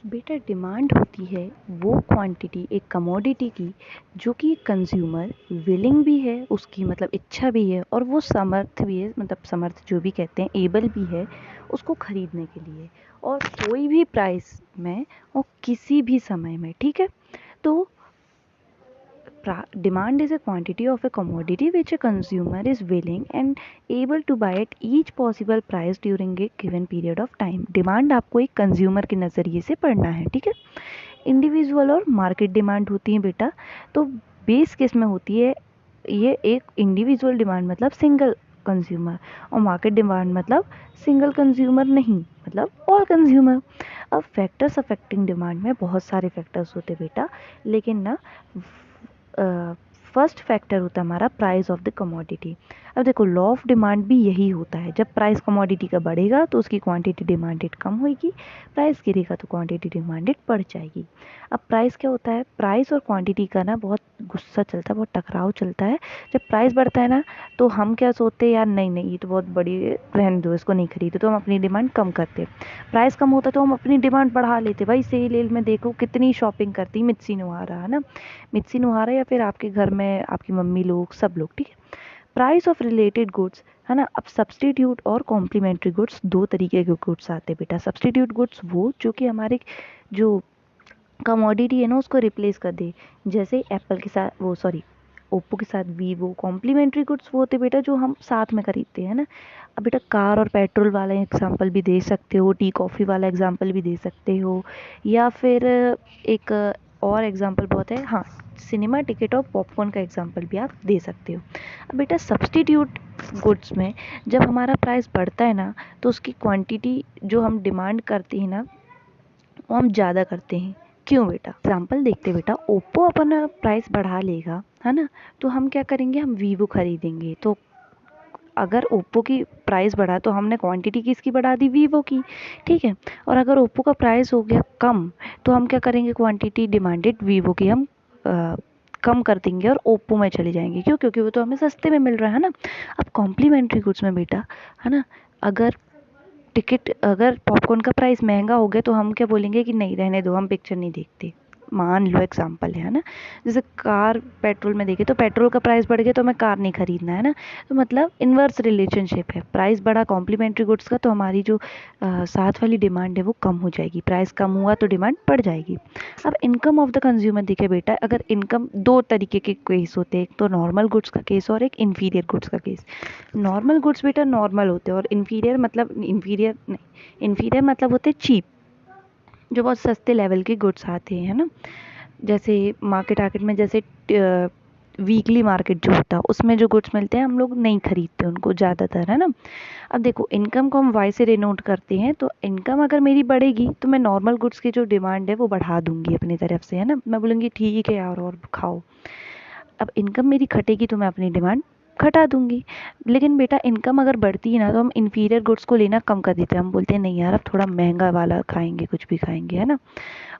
बेटा डिमांड होती है वो क्वांटिटी एक कमोडिटी की जो कि कंज्यूमर विलिंग भी है, उसकी मतलब इच्छा भी है और वो समर्थ भी है, मतलब समर्थ जो भी कहते हैं एबल भी है उसको खरीदने के लिए, और कोई भी प्राइस में और किसी भी समय में। ठीक है, तो demand is a quantity of a commodity which a consumer is willing and able to buy at each possible price during a given period of time। Demand आपको एक कंज्यूमर के नज़रिए से पढ़ना है। ठीक है, इंडिविजुअल और मार्केट डिमांड होती है बेटा। तो बेस केस में होती है ये एक इंडिविजुअल डिमांड मतलब सिंगल कंज्यूमर, और मार्केट डिमांड मतलब सिंगल कंज्यूमर नहीं, मतलब ऑल कंज्यूमर। अब फैक्टर्स अफेक्टिंग डिमांड में बहुत सारे फैक्टर्स होते बेटा, लेकिन ना फर्स्ट फैक्टर होता है हमारा प्राइस ऑफ द कमोडिटी। अब देखो लॉ ऑफ डिमांड भी यही होता है, जब प्राइस कमोडिटी का बढ़ेगा तो उसकी क्वांटिटी डिमांडेड कम होगी, प्राइस गिरेगा तो क्वांटिटी डिमांडेड बढ़ जाएगी। अब प्राइस क्या होता है, प्राइस और क्वांटिटी का ना बहुत गुस्सा चलता है, बहुत टकराव चलता है। जब प्राइस बढ़ता है ना तो हम क्या सोचते हैं, यार नहीं नहीं ये तो बहुत बड़ी, रहने दो इसको नहीं खरीदो, तो हम अपनी डिमांड कम करते। प्राइस कम होता तो हम अपनी डिमांड बढ़ा लेते। भाई सेल एल में देखो कितनी शॉपिंग करती मित्सी नुहारा, है ना, मित्सी नुहारा या फिर आपके घर में आपकी मम्मी लोग, सब लोग। ठीक है, प्राइस ऑफ रिलेटेड गुड्स, है ना। अब सब्सटीट्यूट और कॉम्प्लीमेंट्री गुड्स, दो तरीके के गुड्स आते हैं बेटा। सब्सटीट्यूट गुड्स वो जो कि हमारे जो कमोडिटी है ना उसको रिप्लेस कर दे, जैसे एप्पल के साथ वो सॉरी ओप्पो के साथ वीवो। कॉम्प्लीमेंट्री गुड्स वो होते बेटा जो हम साथ में खरीदते हैं ना। अब बेटा कार और पेट्रोल वाला एग्जांपल भी दे सकते हो, टी कॉफ़ी वाला एग्जांपल भी दे सकते हो, या फिर एक और एग्जांपल बहुत है, हाँ, सिनेमा टिकट और पॉपकॉर्न का एग्जांपल भी आप दे सकते हो। अब बेटा सब्सटीट्यूट गुड्स में जब हमारा प्राइस बढ़ता है ना तो उसकी क्वांटिटी जो हम डिमांड करते हैं ना वो हम ज़्यादा करते हैं। क्यों बेटा, एग्जाम्पल देखते बेटा, ओप्पो अपना प्राइस बढ़ा लेगा, है ना, तो हम क्या करेंगे, हम वीवो खरीदेंगे। तो अगर ओप्पो की प्राइस बढ़ा तो हमने क्वांटिटी किसकी बढ़ा दी, वीवो की। ठीक है, और अगर ओप्पो का प्राइस हो गया कम तो हम क्या करेंगे, क्वांटिटी डिमांडेड वीवो की हम कम कर देंगे और ओप्पो में चले जाएंगे। क्यों, क्योंकि वो तो हमें सस्ते में मिल रहा है ना। अब कॉम्प्लीमेंट्री गुड्स में बेटा, है ना, अगर अगर पॉपकॉर्न का प्राइस महंगा हो गया तो हम क्या बोलेंगे कि नहीं रहने दो, हम पिक्चर नहीं देखते। मान लो एग्जाम्पल है ना, जैसे कार पेट्रोल में देखे तो पेट्रोल का प्राइस बढ़ गया तो हमें कार नहीं खरीदना है ना। तो मतलब इन्वर्स रिलेशनशिप है, प्राइस बढ़ा कॉम्प्लीमेंट्री गुड्स का तो हमारी जो साथ वाली डिमांड है वो कम हो जाएगी, प्राइस कम हुआ तो डिमांड बढ़ जाएगी। अब इनकम ऑफ द कंज्यूमर देखे बेटा, अगर इनकम दो तरीके के केस होते हैं, एक तो नॉर्मल गुड्स का केस और एक इन्फीरियर गुड्स का केस। नॉर्मल गुड्स बेटा नॉर्मल होते हैं, और इन्फीरियर मतलब होते चीप, जो बहुत सस्ते लेवल के गुड्स आते हैं, है ना। जैसे मार्केट आर्केट में, जैसे वीकली मार्केट जो होता है उसमें जो गुड्स मिलते हैं हम लोग नहीं खरीदते उनको ज़्यादातर, है ना। अब देखो इनकम को हम वाई से डिनोट करते हैं, तो इनकम अगर मेरी बढ़ेगी तो मैं नॉर्मल गुड्स की जो डिमांड है वो बढ़ा दूंगी अपनी तरफ से, है ना। मैं बोलूँगी ठीक है यार और खाओ। अब इनकम मेरी घटेगी तो मैं अपनी डिमांड घटा दूंगी। लेकिन बेटा इनकम अगर बढ़ती है ना तो हम इन्फीरियर गुड्स को लेना कम कर देते हैं, हम बोलते हैं नहीं यार अब थोड़ा महंगा वाला खाएंगे, कुछ भी खाएंगे, है ना।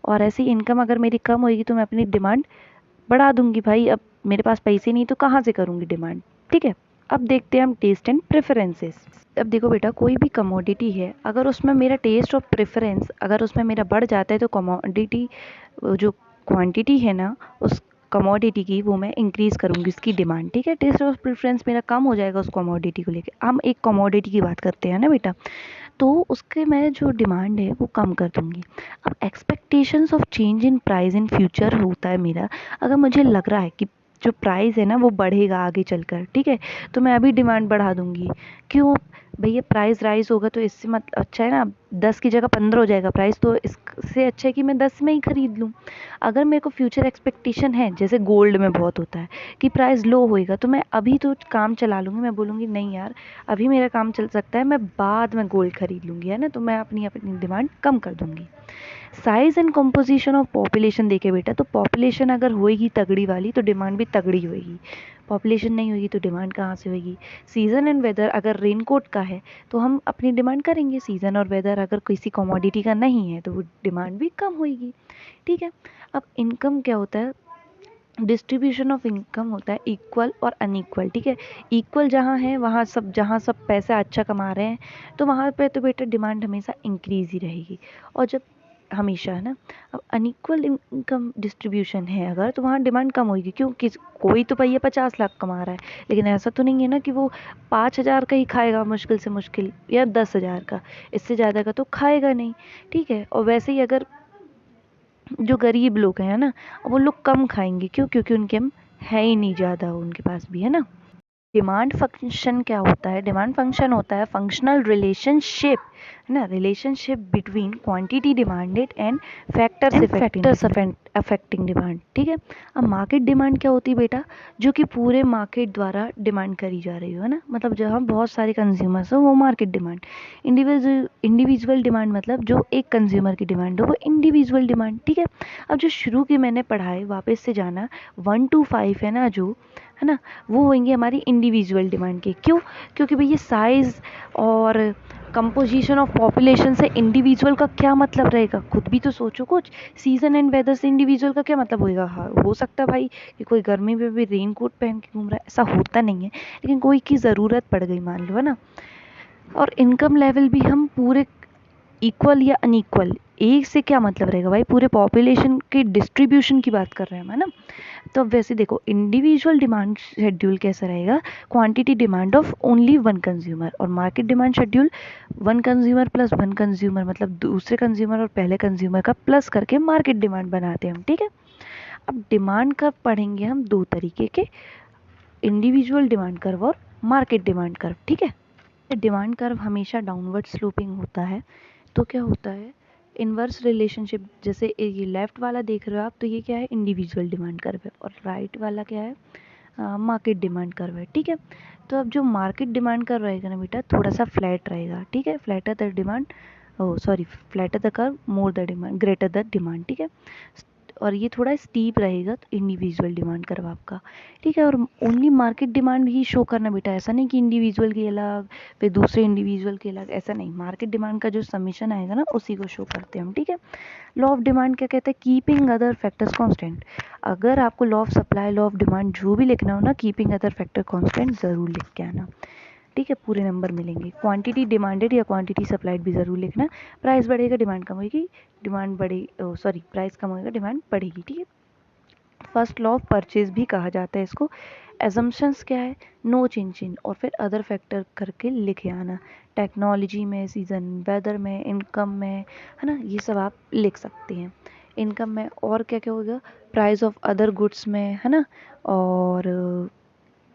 और ऐसी इनकम अगर मेरी कम होगी तो मैं अपनी डिमांड बढ़ा दूंगी। भाई अब मेरे पास पैसे नहीं तो कहाँ से करूँगी डिमांड। ठीक है, अब देखते हैं हम टेस्ट एंड प्रेफरेंसेस। अब देखो बेटा कोई भी कमोडिटी है, अगर उसमें मेरा टेस्ट और प्रेफरेंस अगर उसमें मेरा बढ़ जाता है तो कमोडिटी जो क्वांटिटी है ना उस कमोडिटी की वो मैं इंक्रीज़ करूँगी उसकी डिमांड। ठीक है, टेस्ट और प्रेफरेंस मेरा कम हो जाएगा उस कमोडिटी को लेके। हम एक कमोडिटी की बात करते हैं ना बेटा, तो उसके मैं जो डिमांड है वो कम कर दूँगी। अब expectations of change in price in future होता है मेरा, अगर मुझे लग रहा है कि जो प्राइस है ना वो बढ़ेगा आगे चलकर, ठीक है, तो मैं अभी डिमांड बढ़ा दूँगी। क्यों भैया, प्राइस राइज होगा तो इससे मत अच्छा है ना 10 की जगह 15 हो जाएगा प्राइस, तो इससे अच्छा है कि मैं 10 में ही खरीद लूँ। अगर मेरे को फ्यूचर एक्सपेक्टेशन है, जैसे गोल्ड में बहुत होता है कि प्राइस लो होएगा, तो मैं अभी तो काम चला लूँगी, मैं बोलूँगी नहीं यार अभी मेरा काम चल सकता है, मैं बाद में गोल्ड खरीद लूँगी, है ना। तो मैं अपनी अपनी डिमांड कम कर दूँगी। Size and composition of population देखे बेटा, तो पॉपुलेशन अगर होएगी तगड़ी वाली तो डिमांड भी तगड़ी होएगी, पॉपुलेशन नहीं होगी तो डिमांड कहाँ से होगी। सीज़न एंड वेदर, अगर रेनकोट का है तो हम अपनी डिमांड करेंगे, सीज़न और वेदर अगर किसी कमोडिटी का नहीं है तो वो डिमांड भी कम होएगी। ठीक है, अब इनकम क्या होता है, डिस्ट्रीब्यूशन ऑफ इनकम होता है इक्वल और अनइक्वल। ठीक है, इक्वल जहाँ है वहाँ सब, जहाँ सब पैसा अच्छा कमा रहे हैं तो वहाँ पे तो बेटा डिमांड हमेशा इंक्रीज़ ही रहेगी। और जब हमेशा, है ना। अब अनइक्वल इनकम डिस्ट्रीब्यूशन है अगर, तो वहाँ डिमांड कम होगी। क्यों? कोई तो भैया 50 लाख कमा रहा है, लेकिन ऐसा तो नहीं है ना कि वो 5 हज़ार का ही खाएगा मुश्किल से मुश्किल, या 10 हज़ार का, इससे ज़्यादा का तो खाएगा नहीं। ठीक है, और वैसे ही अगर जो गरीब लोग हैं ना, वो लोग कम खाएंगे। क्यों? क्योंकि उनके हम है ही नहीं ज़्यादा उनके पास भी, है ना। डिमांड फंक्शन क्या होता है? डिमांड फंक्शन होता है फंक्शनल रिलेशनशिप, है ना, relationship between quantity demanded and factors affecting demand. ठीक है। अब मार्केट डिमांड क्या होती है बेटा? जो कि पूरे मार्केट द्वारा डिमांड करी जा रही हो, है ना, मतलब जहाँ बहुत सारे कंज्यूमर्स हो, वो मार्केट डिमांड। इंडिविजुअल डिमांड मतलब जो एक कंज्यूमर की डिमांड हो, वो इंडिविजुअल डिमांड। ठीक है। अब जो शुरू की मैंने पढ़ाई वापस से जाना, 1 to 5 है ना जो, है ना, वो होंगे हमारी इंडिविजुअल डिमांड के। क्यों? क्योंकि भैया साइज़ और कंपोजिशन ऑफ पॉपुलेशन से इंडिविजुअल का क्या मतलब रहेगा? खुद भी तो सोचो कुछ। सीजन एंड वेदर से इंडिविजुअल का क्या मतलब होएगा? हाँ, हो सकता है भाई कि कोई गर्मी में भी रेन कोट पहन के घूम रहा है, ऐसा होता नहीं है, लेकिन कोई की ज़रूरत पड़ गई मान लो, है ना। और इनकम लेवल भी हम पूरे इक्वल या अनइक्वल, एक से क्या मतलब रहेगा भाई? पूरे पॉपुलेशन के डिस्ट्रीब्यूशन की बात कर रहे हैं हम, है ना। तो अब वैसे देखो, इंडिविजुअल डिमांड शेड्यूल कैसा रहेगा? Quantity demand of only one consumer, और market demand schedule one consumer plus one consumer, मतलब दूसरे कंज्यूमर और पहले कंज्यूमर का प्लस करके मार्केट डिमांड बनाते हैं हम। ठीक है। अब डिमांड कर्व पढ़ेंगे हम दो तरीके के, इंडिविजुअल डिमांड कर्व और मार्केट डिमांड कर्व। ठीक है। डिमांड कर्व हमेशा डाउनवर्ड स्लोपिंग होता है। तो क्या होता है? इन्वर्स रिलेशनशिप, जैसे ये लेफ्ट वाला देख रहे हो आप, तो ये क्या है? इंडिविजुअल डिमांड कर्व है, और राइट वाला क्या है? मार्केट डिमांड कर्व है। ठीक है। तो अब जो मार्केट डिमांड कर्व रहेगा ना बेटा, थोड़ा सा फ्लैट रहेगा। ठीक है। Flatter the demand, oh sorry, flatter the curve more the demand, greater the demand. ठीक है। और ये थोड़ा स्टीप रहेगा, तो इंडिविजुअल डिमांड कर्व आपका। ठीक है। और ओनली मार्केट डिमांड ही शो करना बेटा, ऐसा नहीं कि इंडिविजुअल के अलग फिर दूसरे इंडिविजुअल के अलग, ऐसा नहीं। मार्केट डिमांड का जो समीशन आएगा ना, उसी को शो करते हैं हम। ठीक है। लॉ ऑफ डिमांड क्या कहता है? Keeping other factors constant. अगर आपको law of supply, law of demand जो भी लिखना हो ना, कीपिंग अदर फैक्टर कांस्टेंट ज़रूर लिख के आना। ठीक है। पूरे नंबर मिलेंगे। क्वांटिटी डिमांडेड या क्वांटिटी सप्लाइड भी ज़रूर लिखना। प्राइस बढ़ेगा डिमांड कम होगी, डिमांड बढ़े सॉरी प्राइस कम होगा डिमांड बढ़ेगी। ठीक है। फर्स्ट लॉ ऑफ परचेज भी कहा जाता है इसको। एजम्पशंस क्या है? नो चेंज इन, और फिर अदर फैक्टर करके लिखे आना। टेक्नोलॉजी में, सीजन, वेदर में, इनकम में, है ना, ये सब आप लिख सकते हैं। इनकम में और क्या क्या होगा? प्राइस ऑफ अदर गुड्स में, है ना। और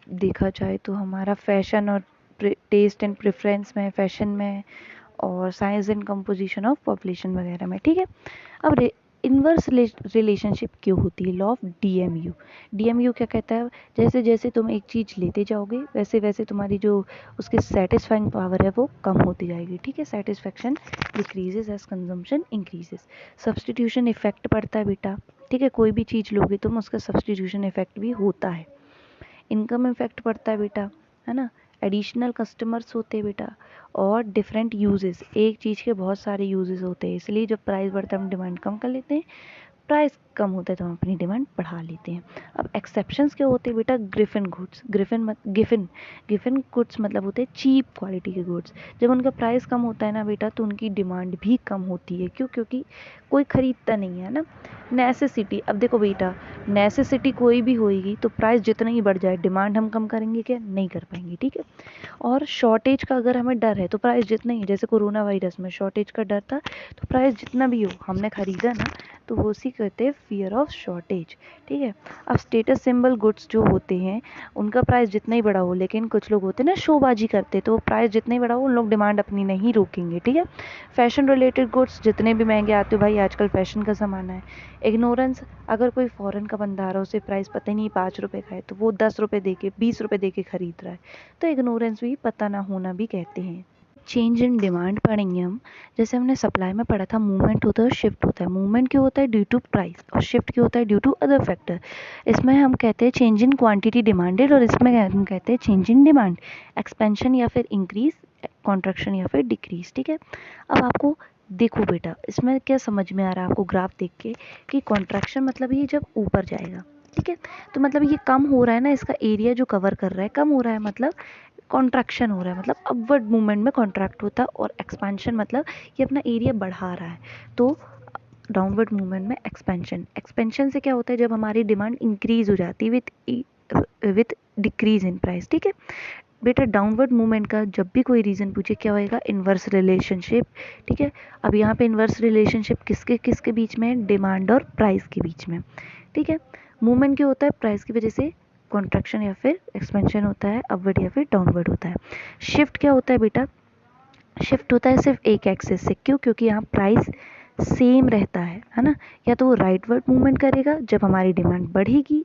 देखा जाए तो हमारा फैशन और टेस्ट एंड प्रेफरेंस में, फैशन में, और science and composition of population वगैरह में। ठीक है। अब इन्वर्स रिलेशनशिप क्यों होती है? Law of DMU. डीएमयू क्या कहता है? जैसे जैसे तुम एक चीज़ लेते जाओगे, वैसे वैसे तुम्हारी जो उसकी सेटिस्फाइंग पावर है वो कम होती जाएगी। ठीक है। Satisfaction decreases as consumption increases. Substitution effect पड़ता है बेटा। ठीक है। कोई भी चीज़ लोगे तुम, उसका सब्सटीट्यूशन इफेक्ट भी होता है। इनकम इफेक्ट पड़ता है बेटा, है ना। एडिशनल कस्टमर्स होते हैं बेटा, और डिफरेंट यूजेस, एक चीज़ के बहुत सारे यूजेस होते हैं, इसलिए जब प्राइस बढ़ता है हम डिमांड कम कर लेते हैं, प्राइस कम होता है तो हम अपनी डिमांड बढ़ा लेते हैं। अब एक्सेप्शंस क्या होते हैं बेटा? Griffin goods. गिफिन गुड्स मतलब होते हैं चीप क्वालिटी के गुड्स। जब उनका प्राइस कम होता है ना बेटा, तो उनकी डिमांड भी कम होती है। क्यों? क्योंकि कोई खरीदता नहीं है ना। नेसेसिटी, अब देखो बेटा, नेसेसिटी कोई भी होएगी तो प्राइस जितना ही बढ़ जाए, डिमांड हम कम करेंगे क्या? नहीं कर पाएंगे। ठीक है। और शॉर्टेज का अगर हमें डर है तो प्राइस जितना ही, जैसे कोरोना वायरस में शॉर्टेज का डर था, तो प्राइस जितना भी हो हमने खरीदा ना, तो वो उसी कहते हैं फियर ऑफ शॉर्टेज। ठीक है। अब स्टेटस सिंबल गुड्स जो होते हैं, उनका प्राइस जितना ही बड़ा हो, लेकिन कुछ लोग होते हैं ना शोबाजी करते, तो प्राइस जितना ही बड़ा हो, उन लोग डिमांड अपनी नहीं रोकेंगे। ठीक है। फैशन रिलेटेड गुड्स जितने भी महंगे आते हो भाई, आजकल फैशन का ज़माना है। इग्नोरेंस, अगर कोई फॉरेन का बंदा आ रहा है, उसे प्राइस पता ही नहीं 5 रुपये का है, तो वो 10 रुपये दे के 20 रुपये दे के खरीद रहा है, तो इग्नोरेंस भी पता ना होना भी कहते हैं। चेंज इन डिमांड पढ़ेंगे हम। जैसे हमने सप्लाई में पढ़ा था, मूवमेंट होता है और शिफ्ट होता है। मूवमेंट क्यों होता है? ड्यू टू प्राइस, और शिफ्ट क्यों होता है? Due to other factor. इसमें हम कहते हैं चेंज इन क्वांटिटी डिमांडेड, और इसमें हम कहते हैं चेंज इन डिमांड, एक्सपेंशन या फिर इंक्रीज, कॉन्ट्रैक्शन या फिर डिक्रीज। ठीक है। अब आपको देखो बेटा, इसमें क्या समझ में आ रहा है आपको ग्राफ देख के, कि कॉन्ट्रैक्शन मतलब ये जब ऊपर जाएगा। ठीक है। तो मतलब ये कम हो रहा है ना, इसका एरिया जो कवर कर रहा है कम हो रहा है, मतलब कॉन्ट्रैक्शन हो रहा है, मतलब अपवर्ड मूवमेंट में कॉन्ट्रैक्ट होता है। और एक्सपेंशन मतलब ये अपना एरिया बढ़ा रहा है। तो डाउनवर्ड मूवमेंट में एक्सपेंशन से क्या होता है, जब हमारी डिमांड इंक्रीज हो जाती है विथ डिक्रीज इन प्राइस। ठीक है बेटा, डाउनवर्ड मूवमेंट का जब भी कोई रीज़न पूछे क्या होएगा, इन्वर्स रिलेशनशिप। ठीक है, अब यहाँ पे इन्वर्स रिलेशनशिप किसके किसके बीच में है, डिमांड और प्राइस के बीच में। ठीक है, मूवमेंट क्या होता है, प्राइस की वजह से कॉन्ट्रैक्शन या फिर एक्सपेंशन होता है, अपवर्ड या फिर डाउनवर्ड होता है। शिफ्ट क्या होता है बेटा, शिफ्ट होता है सिर्फ एक एक्सेस से, क्यों, क्योंकि यहाँ प्राइस सेम रहता है ना, या तो वो राइटवर्ड मूवमेंट करेगा जब हमारी डिमांड बढ़ेगी,